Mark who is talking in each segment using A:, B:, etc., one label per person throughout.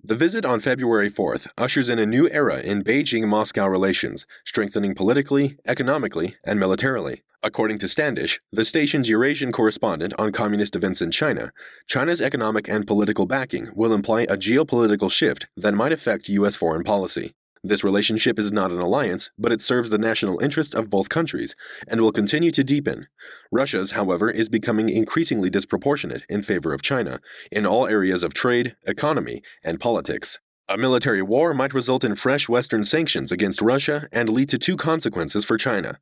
A: The visit on February 4th ushers in a new era in Beijing-Moscow relations, strengthening politically, economically, and militarily. According to Standish, the station's Eurasian correspondent on communist events in China, China's economic and political backing will imply a geopolitical shift that might affect U.S. foreign policy. This relationship is not an alliance, but it serves the national interest of both countries and will continue to deepen. Russia's, however, is becoming increasingly disproportionate in favor of China in all areas of trade, economy, and politics. A military war might result in fresh Western sanctions against Russia and lead to two consequences for China.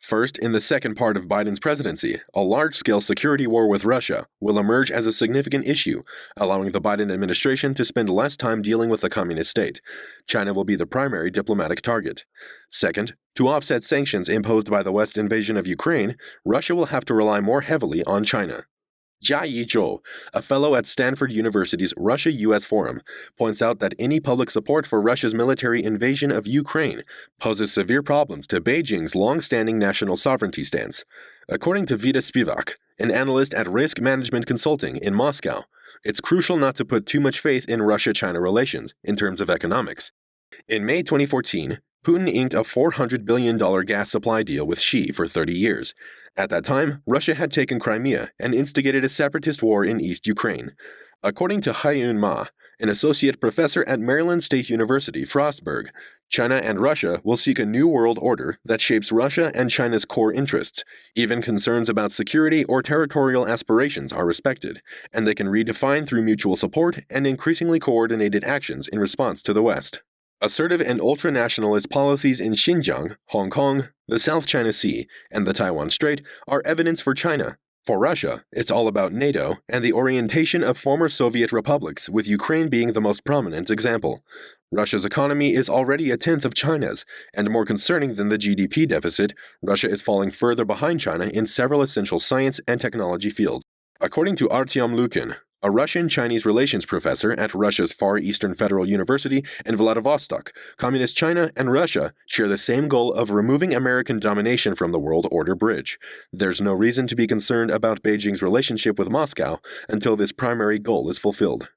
A: First, in the second part of Biden's presidency, a large-scale security war with Russia will emerge as a significant issue, allowing the Biden administration to spend less time dealing with the communist state. China will be the primary diplomatic target. Second, to offset sanctions imposed by the West's invasion of Ukraine, Russia will have to rely more heavily on China. Jiayi Zhou, a fellow at Stanford University's Russia-U.S. Forum, points out that any public support for Russia's military invasion of Ukraine poses severe problems to Beijing's long-standing national sovereignty stance. According to Vida Spivak, an analyst at Risk Management Consulting in Moscow, it's crucial not to put too much faith in Russia-China relations in terms of economics. In May 2014, Putin inked a $400 billion gas supply deal with Xi for 30 years. At that time, Russia had taken Crimea and instigated a separatist war in East Ukraine. According to Haiyun Ma, an associate professor at Maryland State University, Frostburg, China and Russia will seek a new world order that shapes Russia and China's core interests. Even concerns about security or territorial aspirations are respected, and they can redefine through mutual support and increasingly coordinated actions in response to the West. Assertive and ultra-nationalist policies in Xinjiang, Hong Kong, the South China Sea, and the Taiwan Strait are evidence for China. For Russia, it's all about NATO and the orientation of former Soviet republics, with Ukraine being the most prominent example. Russia's economy is already a tenth of China's, and more concerning than the GDP deficit, Russia is falling further behind China in several essential science and technology fields. According to Artyom Lukin, a Russian-Chinese relations professor at Russia's Far Eastern Federal University in Vladivostok, Communist China and Russia share the same goal of removing American domination from the world order bridge. There's no reason to be concerned about Beijing's relationship with Moscow until this primary goal is fulfilled.